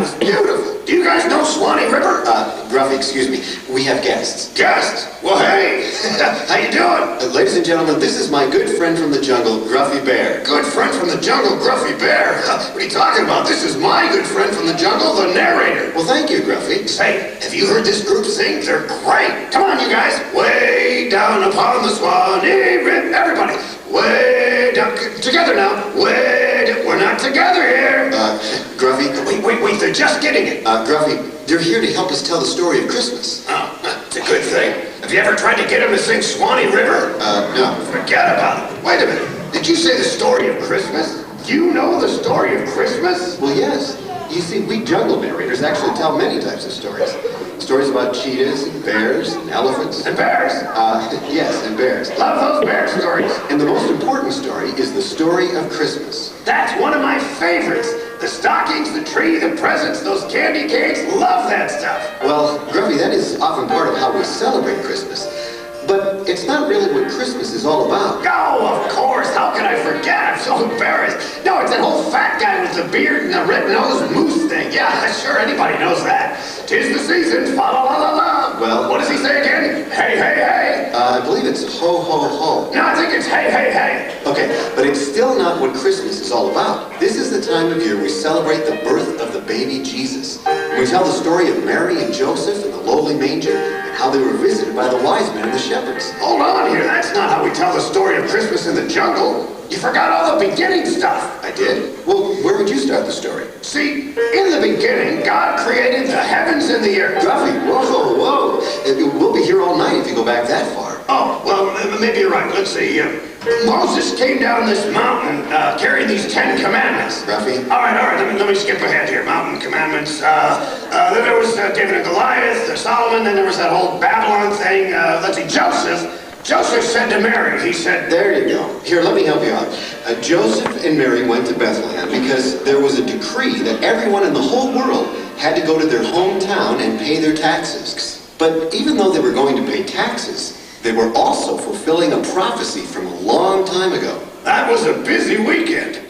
was beautiful. Do you guys know Swanee River? Gruffy, excuse me. We have guests. Guests? Well, hey. How you doing? Ladies and gentlemen, this is my good friend from the jungle, Gruffy Bear. Good friend from the jungle, Gruffy Bear? What are you talking about? This is my good friend from the jungle, the narrator. Well, thank you, Gruffy. Hey, have you heard this group sing? They're great. Come on, you guys. Way down upon the Swanee River. Everybody. Way down. Together now. Way down. We're not together here. Gruffy. Wait. They're just getting it. Gruffy, they're here to help us tell the story of Christmas. Oh, it's a good thing. Have you ever tried to get him to sing Swanee River? No. Forget about it. Wait a minute. Did you say the story of Christmas? You know the story of Christmas? Well, yes. You see, we jungle narrators actually tell many types of stories. Stories about cheetahs and bears and elephants. And bears? Yes, and bears. Love those bear stories. And the most important story is the story of Christmas. That's one of my favorites. The stockings, the tree, the presents, those candy canes. Love that stuff. Well, Gruffy, that is often part of how we celebrate Christmas. But it's not really what Christmas is all about. Oh, of course. How can I forget? I'm so embarrassed. No, it's that whole fat guy with the beard and the red-nosed moose thing. Yeah, sure, anybody knows that. 'Tis the season, fa-la-la-la-la. Well, what does he say again? Hey, hey, hey. I believe it's ho, ho, ho. No, I think it's hey, hey, hey. Okay, but it's still not what Christmas is all about. This is the time of year we celebrate the birth of the baby Jesus. We tell the story of Mary and Joseph in the lowly manger and how they were visited by the wise men and the shepherds. Hold on here. That's not how we tell the story of Christmas in the jungle. You forgot all the beginning stuff. I did? Well, where would you start the story? See, in the beginning, God created the heavens and the earth. Gruffy, whoa. We'll be here all night if you go back that far. Oh, well, maybe you're right. Let's see. Moses came down this mountain carrying these 10 commandments. Gruffy? All right. Let me skip ahead here. Mountain commandments. Then there was David and Goliath, Solomon. Then there was that whole Babylon thing. Let's see, Joseph said to Mary, he said... There you go. Here, let me help you out. Joseph and Mary went to Bethlehem because there was a decree that everyone in the whole world had to go to their hometown and pay their taxes. But even though they were going to pay taxes, they were also fulfilling a prophecy from a long time ago. That was a busy weekend.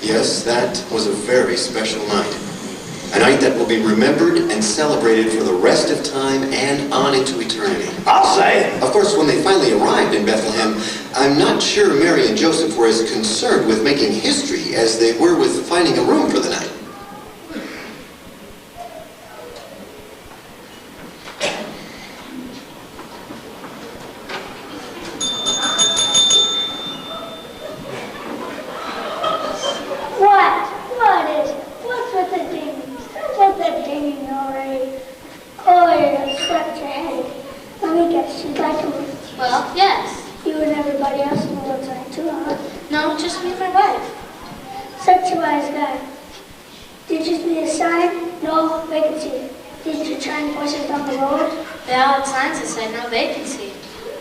Yes, that was a very special night. A night that will be remembered and celebrated for the rest of time and on into eternity. I'll say. Of course, when they finally arrived in Bethlehem, I'm not sure Mary and Joseph were as concerned with making history as they were with finding a room for the night. shiny voices down the road? They all had signs that said no vacancy.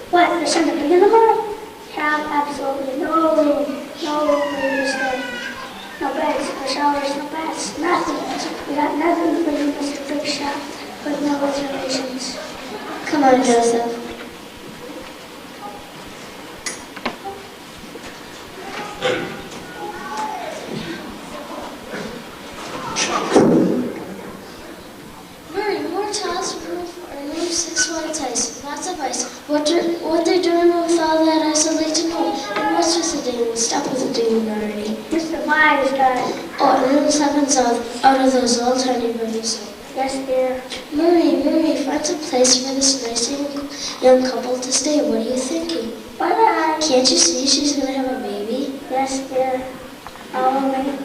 What, there's something big in the world? Have absolutely no room for you to stay. No beds, no showers, no baths, nothing. We got nothing for you, Mr. Big Shot, with no reservations. Come on, Joseph. Murray, more tiles for room 6 white ice, lots of ice. What they're doing with all that ice, I'd like to know. And what's with the ding? Stop with the ding, Murray. Mr. Myers got it. Oh, and then this happens out of those little tiny rooms. Yes, dear. Murray, find some place for this nice young couple to stay. What are you thinking? Bye-bye. Can't you see she's going to have a baby? Yes, dear. Follow me.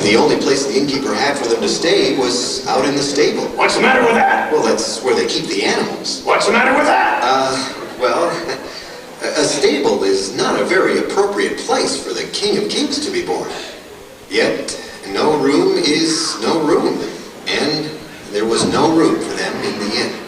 The only place the innkeeper had for them to stay was out in the stable. What's the matter with that? Well, that's where they keep the animals. What's the matter with that? Well, a stable is not a very appropriate place for the King of Kings to be born. Yet, no room is no room, and there was no room for them in the inn.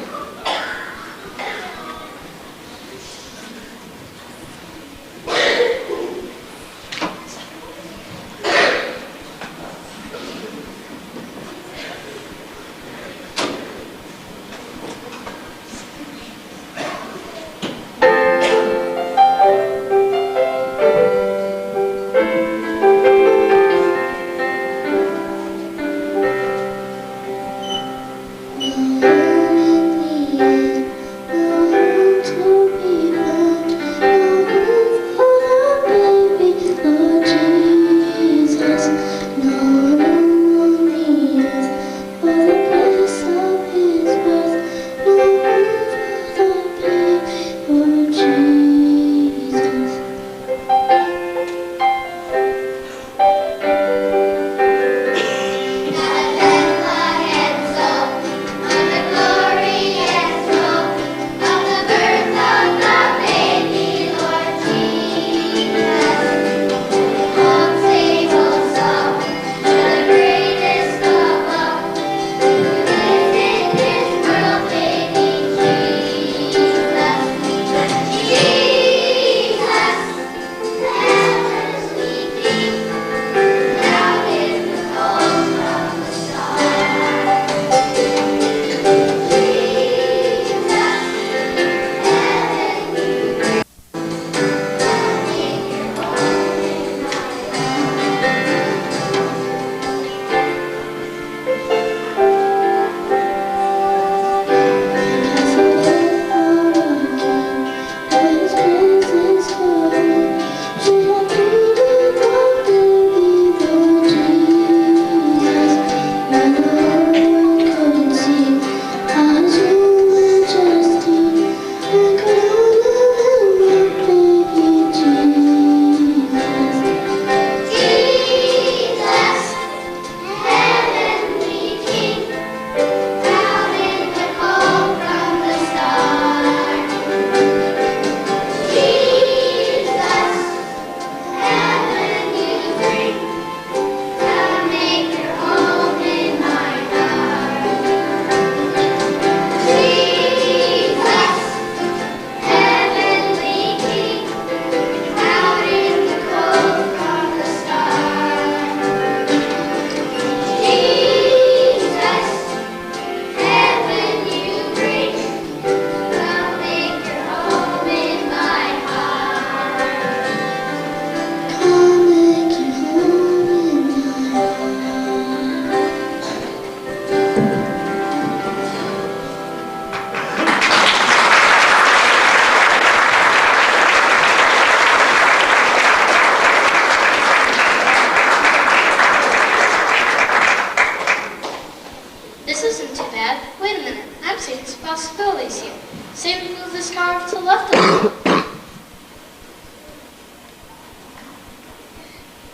possibilities here. Say we move this car to the left a little.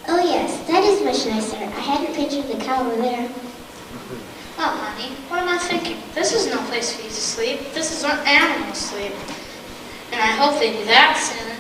Oh yes, that is much nicer. I hadn't pictured the cow over there. Oh, honey, what am I thinking? This is no place for you to sleep. This is where animals sleep. And I hope they do that soon.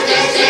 This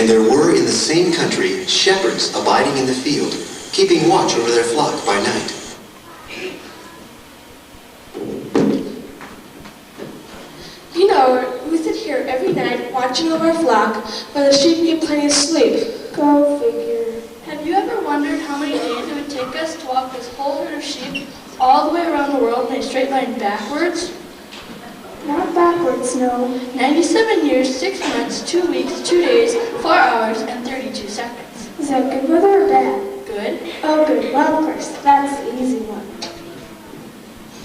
And there were in the same country shepherds abiding in the field, keeping watch over their flock by night. You know, we sit here every night watching over our flock while the sheep get plenty of sleep. Go figure. Have you ever wondered how many days it would take us to walk this whole herd of sheep all the way around the world in a straight line backwards? Not backwards, no. 97 years, 6 months, 2 weeks, 2 days, 4 hours, and 32 seconds. Is that good weather or bad? Good. Oh, good. Well, of course, that's the easy one.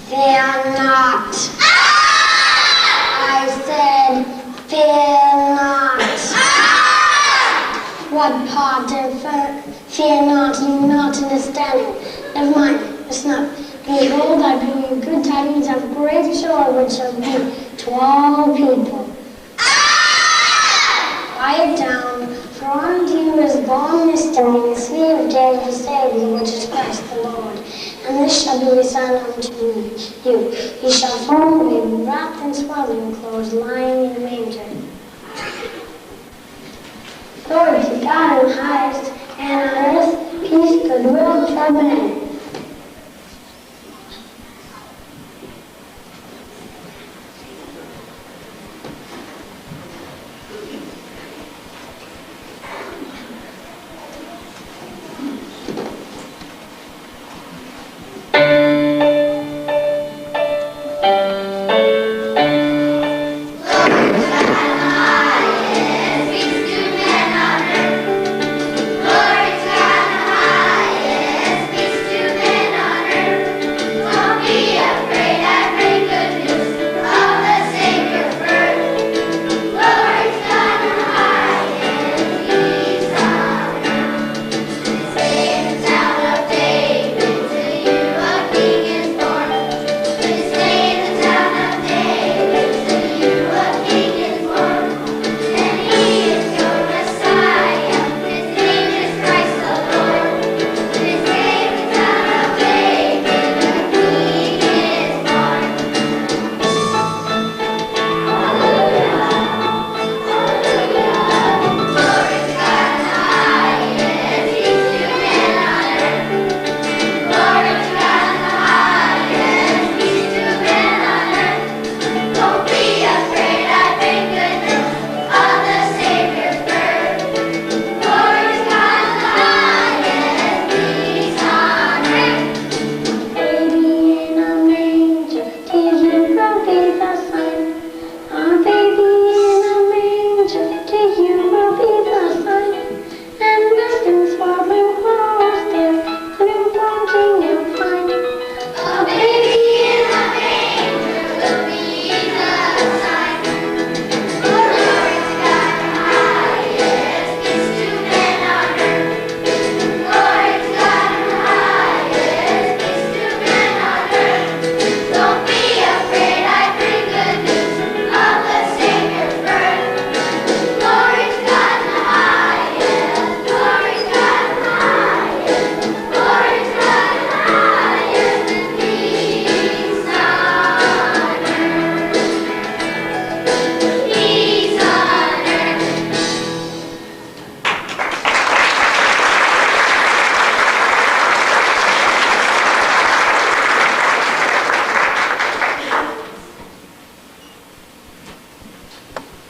Fear not. I said, fear not. What part of fear not do you not understand? Never mind, it's not. Behold, I bring you good tidings of great joy, which shall be to all people. Quiet down, for unto you is born this day the Son of David the Savior, which is Christ the Lord. And this shall be the sign unto you. He shall find a baby wrapped in swaddling clothes, lying in a manger. Glory to God in the highest, and on earth peace, goodwill, toward men.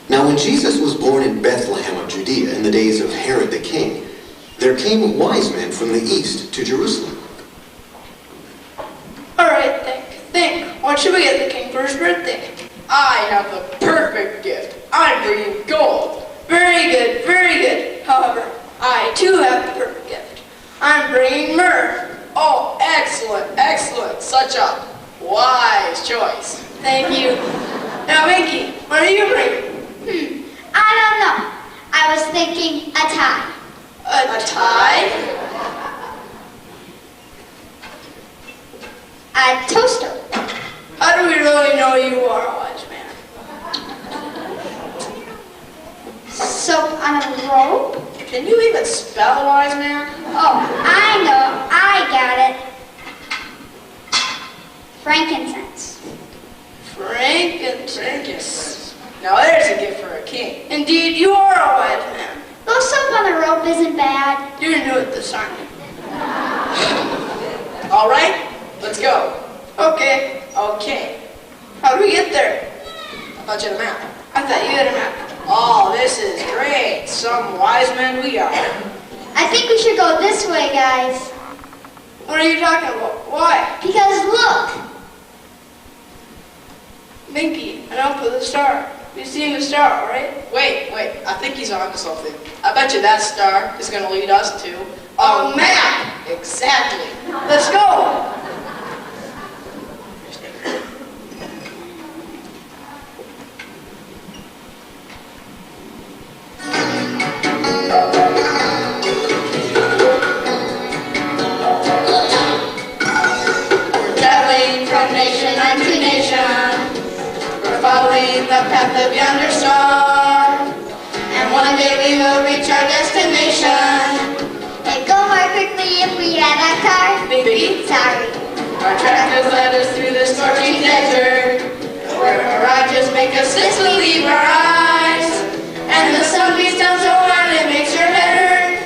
Now when Jesus was born in Bethlehem of Judea in the days of Herod the king, there came wise men from the east to Jerusalem. All right, think. What should we get the king for his birthday? I have the perfect gift. I'm bringing gold. Very good, very good. However, I too have the perfect gift. I'm bringing myrrh. Oh, excellent, excellent. Such a wise choice. Thank you. Now, Minky, what are you bringing? I don't know. I was thinking a tie. A tie? A toaster. How do we really know you are a wise man? Soap on a rope. Can you even spell, wise man? Oh, I know. I got it. Frankincense. Frankincense. Now there's a gift for a king. Indeed, you are a wise man. Those Close-up on the rope isn't bad. You're new at this, aren't you? All right, let's go. Okay. Okay. How do we get there? I thought you had a map. I thought you had a map. Oh, this is great. Some wise men we are. I think we should go this way, guys. What are you talking about? Why? Because look. Minky, an elf with a star. You've seen the star, right? Wait. I think he's on to something. I bet you that star is going to lead us to a map. Exactly. Let's go. Traveling from nation unto nation, we're following the path of yonder star, and one day we will reach our destination. It'd go more quickly if we had a car. Baby, Sorry. our track has led us through the scorching desert, where mirages make us believe our eyes, and the sun beats down so hard it makes your head hurt.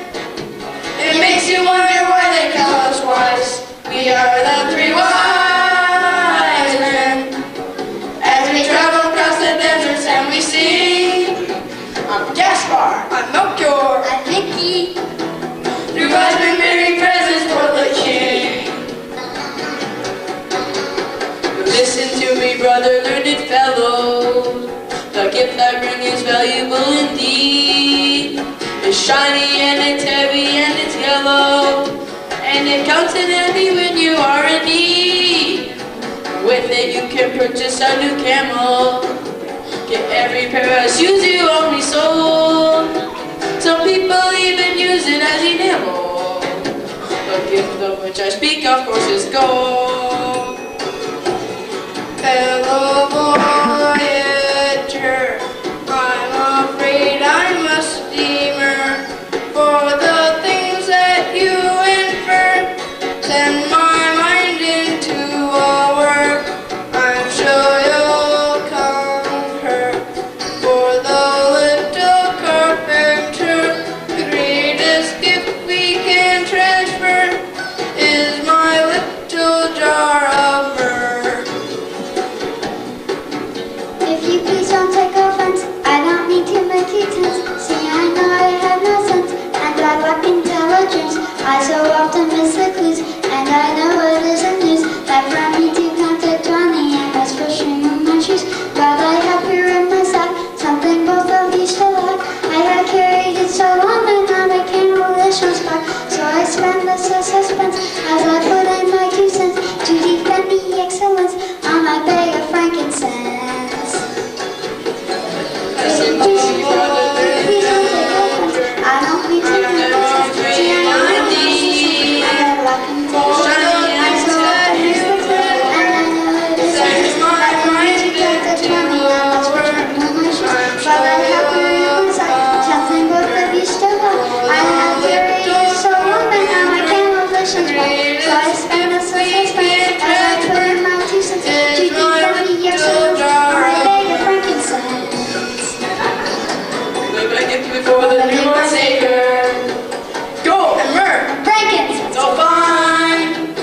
It makes you wonder why they call us wise. We are the three wise men. As we travel across the deserts and we sing, I'm Gaspar, I'm Melchior, I'm Vicky. three wise men bearing presents for the king. Listen to me, brother, learned fellow. The gift I bring is valuable indeed. It's shiny and it's heavy and it's yellow, and it comes in handy when you are in need. With it you can purchase a new camel, get every pair of shoes you only sold. Some people even use it as enamel. The gift of which I speak, of course, is gold. Fellow voyager, I'm afraid I'm a steamer. For the things that you infer send my mind into a work I'm sure you'll conquer. For the little carpenter, the greatest gift we can transfer is my little jar of myrrh. If you please don't take offense, I don't mean to make you tense. See, I know I have no sense, and I lack intelligence. I so often miss the clues, and I know it isn't news that for me to count to 20, I must for string on my shoes. But I have here in my sack something both of you still lack. I have carried it so long, and now I can't hold this one's back. So I spend the suspense as I put in my 2 cents to defend the excellence on my bag of frankincense. Listen to me, brother, Please don't take offense. I don't mean to make sense. See, I know it isn't I have lack intelligence. I so often miss the clues, and I know it isn't news that for me to count to 20, I must for string on my shoes. But I have here in my sack something both of you still lack. I have carried it so long, and now I can't hold this one's back. So I spend the suspense as I put in my 2 cents to defend the excellence on my bag of frankincense. live a gift before the newborn Savior. Gold and myrrh, Frankincense. so fine.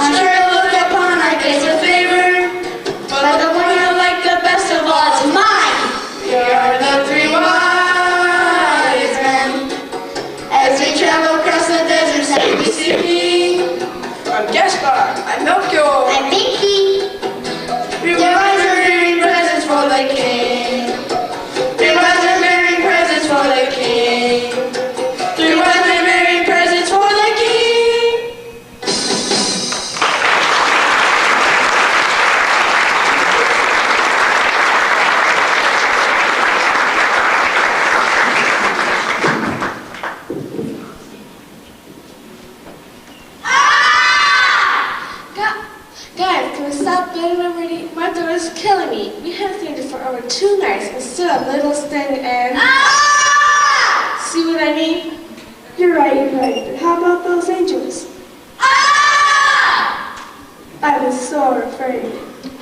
I'm sure to look upon our gaze with favor, but the one I like the best of all is mine. We are the three wise men. As we travel across the deserts and we sing, I'm Gaspar, I'm Melchior, I'm Vicky. three wise men bearing presents for the king. Three wise men bearing presents for the king. Three wise men bearing presents for the king. Guys, can we stop getting already? My daughter's killing me. We have to do for over 2 nights instead of little sting and... See what I mean? You're right. But how about those angels? I was so afraid.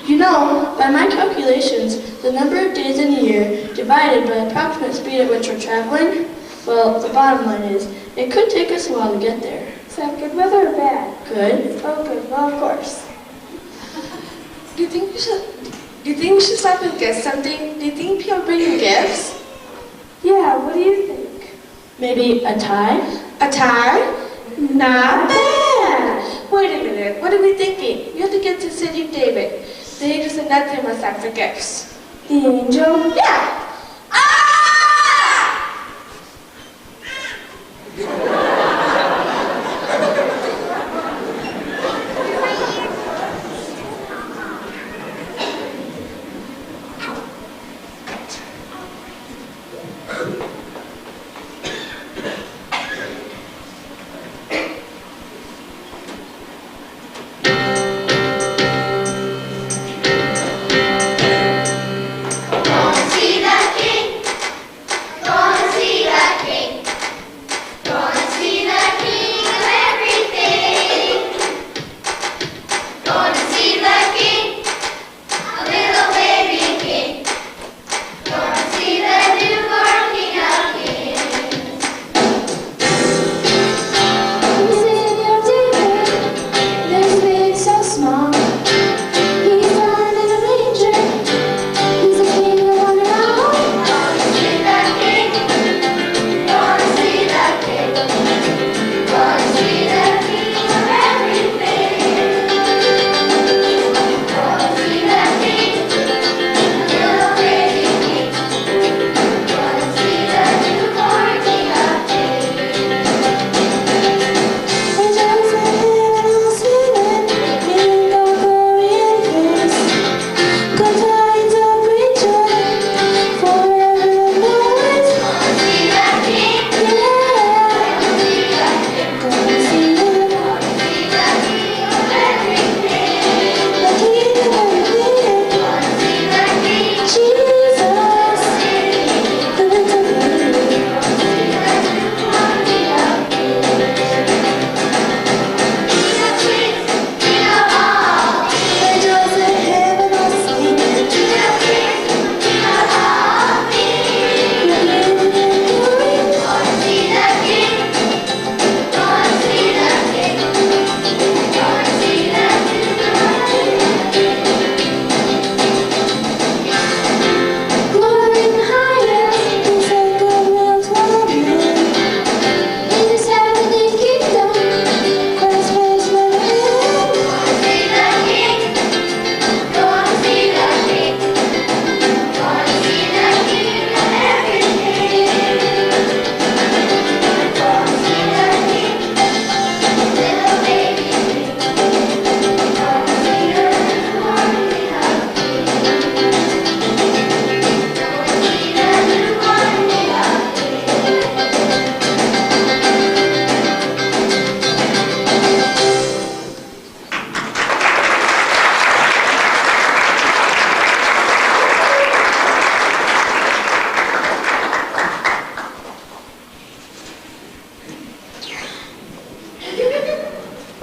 You know, by my calculations, the number of days in a year divided by the approximate speed at which we're traveling, Well, the bottom line is, it could take us a while to get there. Is that good weather or bad? Good? Oh, good. Well, of course. Do you think we should stop and get something? Do you think people bring you gifts? Yeah, what do you think? Maybe a tie? A tie? Not bad. Wait a minute. What are we thinking? We have to get to City of David. The angels and nothing must have for gifts. The angel? Yeah.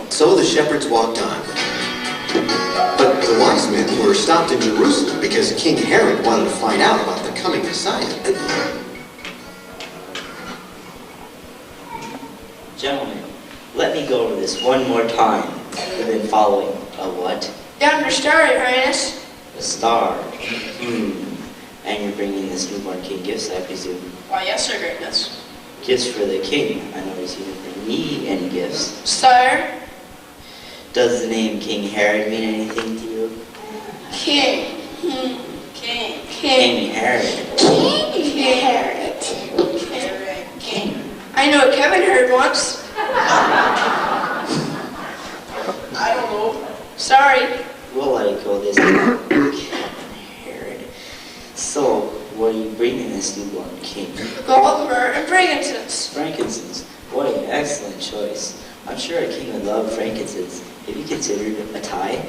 So the shepherds walked on. But the wise men were stopped in Jerusalem because King Herod wanted to find out about the coming Messiah. Gentlemen, let me go over this one more time. You've been following a what? Yonder star, Your Highness. A star. And you're bringing this newborn king gifts, I presume. Why, yes, Your Greatness. Gifts for the king. I notice you didn't bring me any gifts. Sire? Does the name King Herod mean anything to you? King. King Herod. King Herod. King. I know what Kevin heard once. I don't know. Sorry. We'll let it go this time. King Herod. So, what are you bringing this newborn king? Gold, myrrh, and frankincense. Frankincense. What an excellent choice. I'm sure a king would love frankincense. Have you considered a tie?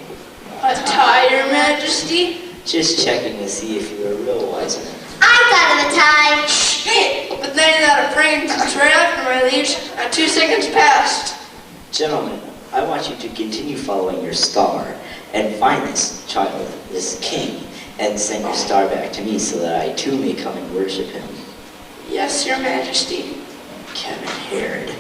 A tie, Your Majesty? Just checking to see if you were a real wise man. I thought of a tie. Hey, but then that a frankincense right after my liege at 2 seconds past. Gentlemen, I want you to continue following your star and find this child, this king, and send your star back to me so that I too may come and worship him. Yes, Your Majesty. Kevin Herod.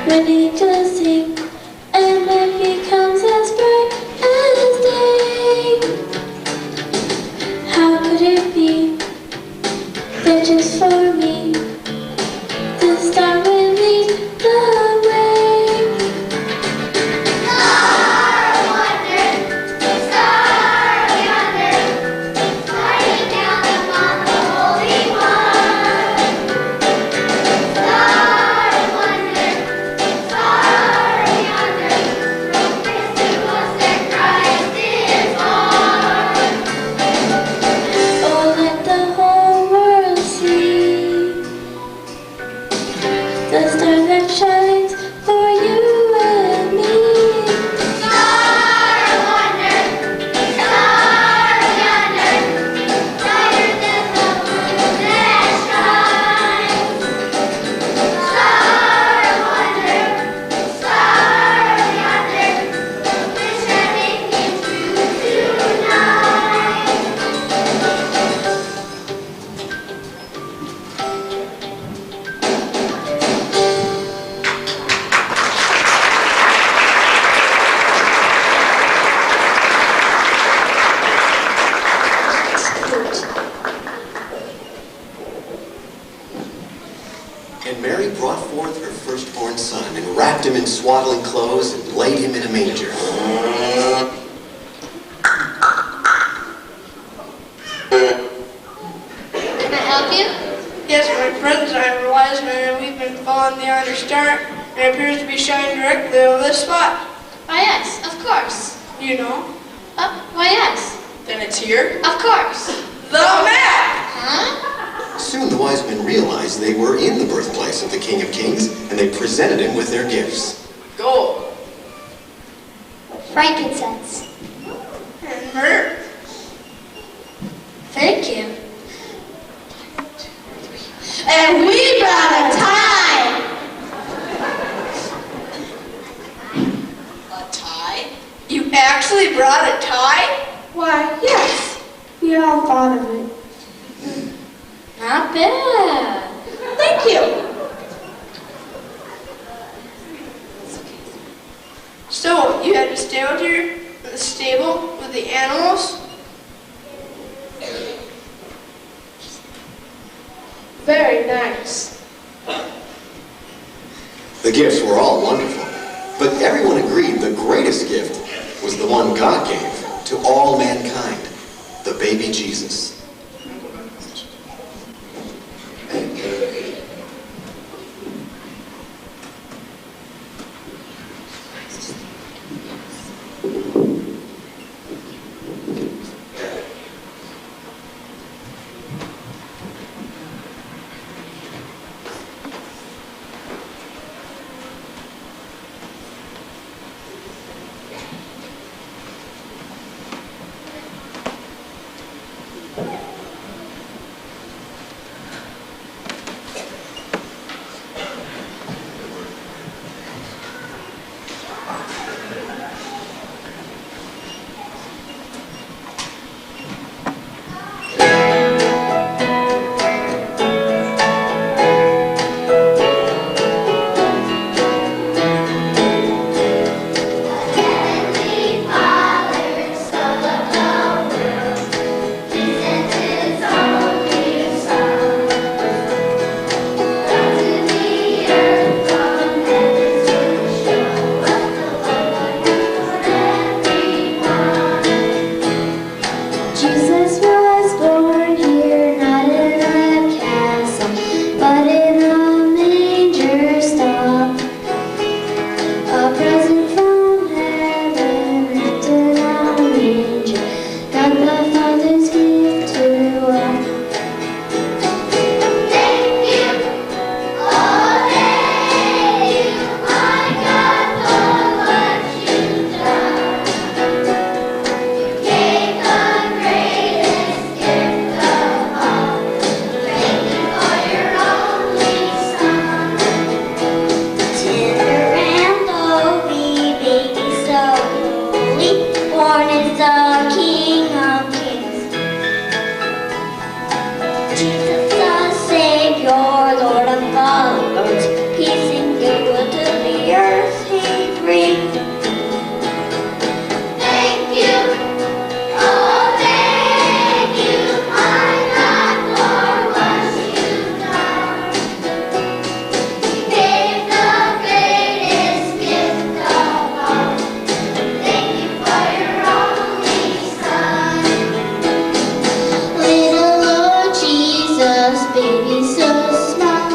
When angels sing and life becomes as bright as day. How could it be that just for me the star will lead the way? Star of wonder, star yonder, shining down upon the Holy One. Star of wonder, star yonder, this to us that Christ is born. Oh, let the whole world see the star that shines for you and me. Star of wonder, star yonder, brighter than the moon that shines. Star of wonder, star yonder, this shining in truth tonight. And Mary brought forth her firstborn son and wrapped him in swaddling clothes and laid him in a manger. Can I help you? Yes, my friends and I are wise men, and we've been following the yonder star, and it appears to be shining directly over this spot. Why, yes, of course. You know? Why, yes, Then it's here. of course. The map! Huh? Soon the wise men realized they were in the birthplace of the King of Kings, and they presented him with their gifts. Gold. Frankincense. And myrrh. Thank you. And we brought a tie. A tie? You actually brought a tie? Why, yes, we all thought of it. Not bad. Thank you. So, you had to stay out here in the stable with the animals? Very nice. The gifts were all wonderful, but everyone agreed the greatest gift was the one God gave to all mankind, the baby Jesus. but in a manger stop, a present from heaven wrapped in a manger, God the Father's gift to us. Thank you, oh thank you, my God, for what you've done. You gave the greatest gift of all. Thank you for your only Son. Tender and lowly, baby so lowly, born is the King of Kings. Jesus the Savior, Lord of all lords, peace and goodwill to the earth he brings. Thank you, oh thank you, my God, for what you've done. You gave the greatest gift of all. Thank you for your only Son. Little Lord Jesus, baby so small,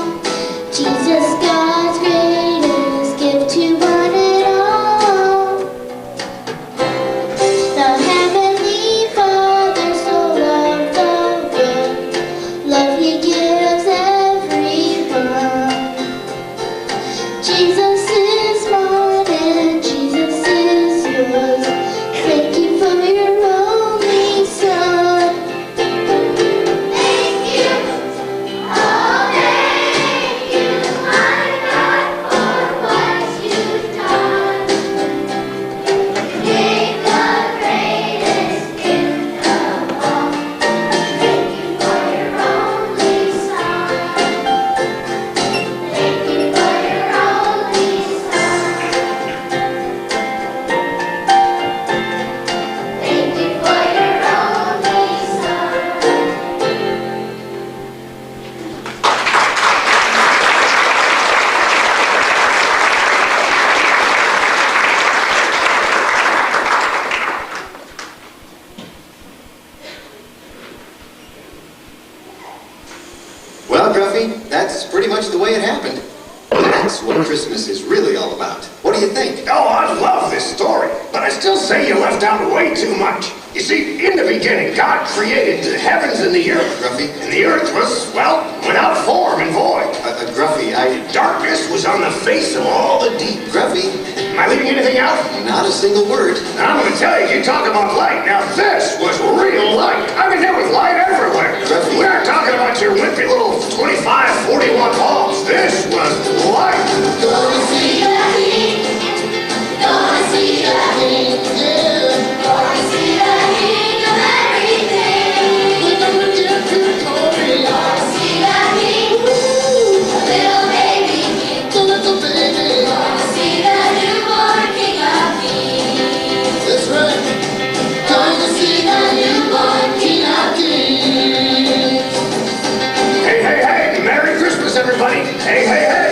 Jesus God's greatest gift to one and all. The Heavenly Father so loved the world, love he gives everyone. Jesus is mine and Jesus is yours. Thank you for your only Son. Thank you, oh thank you, my God, for what you've done. You gave the greatest gift of all. Thank you for your only Son. Thank you for your only Son. Thank you for your only Son. Well, Gruffy, that's pretty much the way it happened. That's what Christmas is really all about. What do you think? Oh, I love this story, but I still say you left out way too much. You see, in the beginning, God created the heavens and the earth. Gruffy? And the earth was, well, without form and void. Gruffy, Darkness was on the face of all the deep. Gruffy, Am I leaving anything out? not a single word. Now, I'm going to tell you talk about light. Now, this was real light. I mean, there was light everywhere. Gruffy. We aren't talking about your wimpy little 25, 40 watt bulbs. This was light. Gonna see the King. Gonna see the King. Gonna see the King of everything. Gonna see the King. A little baby King. Gonna see the newborn King of Kings. That's right. Gonna see the newborn King of Kings. Hey, hey, hey. Merry Christmas, everybody. Hey, hey, hey.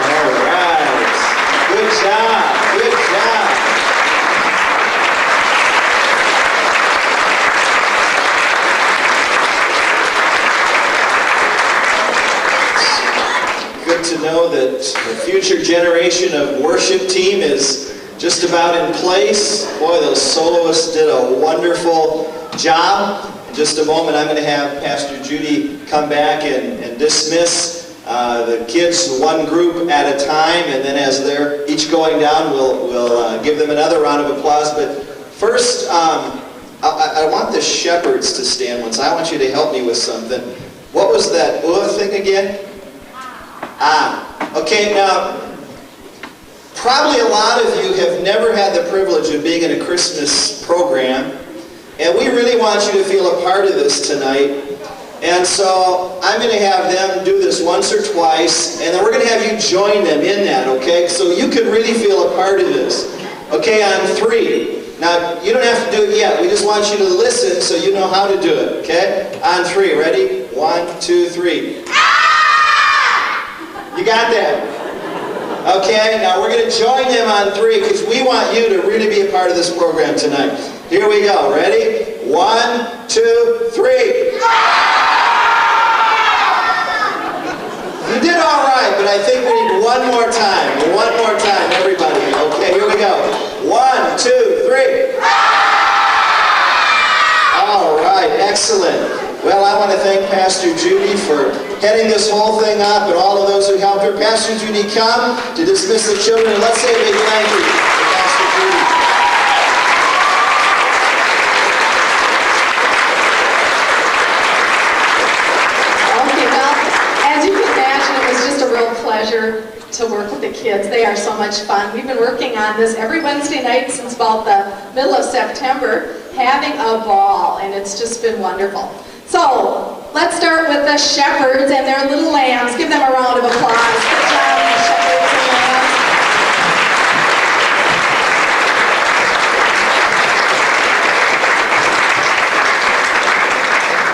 All right. Good job. Good job. Good to know that the future generation of worship team is just about in place. Boy, those soloists did a wonderful job. In just a moment, I'm going to have Pastor Judy come back and dismiss the kids one group at a time, and then as they're each going down, we'll give them another round of applause. But first, I want the shepherds to stand once. I want you to help me with something. What was that thing again? Okay, now, probably a lot of you have never had the privilege of being in a Christmas program, and we really want you to feel a part of this tonight. And so I'm going to have them do this once or twice, and then we're going to have you join them in that, okay? So you can really feel a part of this. Okay, on 3. Now, you don't have to do it yet. We just want you to listen so you know how to do it, okay? On 3, ready? 1, 2, 3. You got that? Okay, now we're going to join them on 3 because we want you to really be a part of this program tonight. Here we go. Ready? 1, 2, 3. You did all right, but I think we need one more time. One more time, everybody. Okay, here we go. 1, 2, 3. All right, excellent. Well, I want to thank Pastor Judy for heading this whole thing up and all of those who helped her. Pastor Judy, come to dismiss the children. And let's say a big thank you to Pastor Judy. Okay, well, as you can imagine, it was just a real pleasure to work with the kids. They are so much fun. We've been working on this every Wednesday night since about the middle of September, having a ball, and it's just been wonderful. So, let's start with the shepherds and their little lambs. Give them a round of applause. Good job, shepherds and lambs.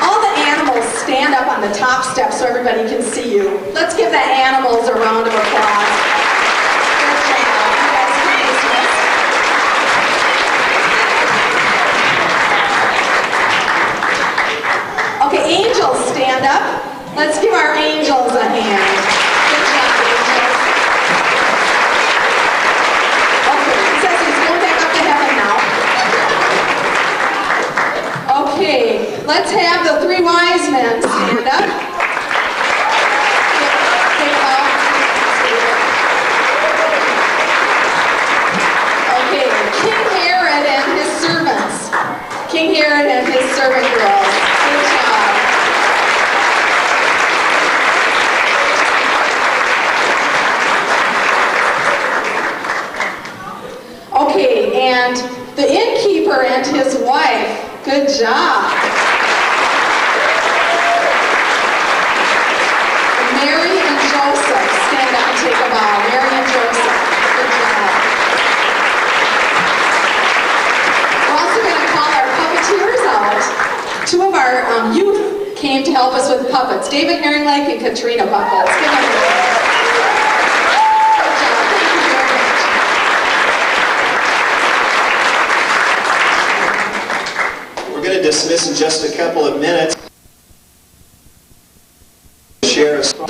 All the animals stand up on the top step so everybody can see you. Let's give the animals a round of applause. Good job. You guys can dismiss. Okay, angels, stand up. Let's give our angels a hand. Good job, angels. Okay, it says he's going back up to heaven now. Okay, let's have the 3 wise men stand up. Okay, King Herod and his servants. King Herod and his servant girls. Good job. Okay, and the innkeeper and his wife. Good job. Mary and Joseph. Stand up and take a bow. Mary and Joseph. Good job. We're also going to call our puppeteers out. 2 of our youth came to help us with puppets. David Herringlake and Katrina Buckles. Give them a hand. Good job. Thank you very much. We're going to dismiss in just a couple of minutes. Share a song.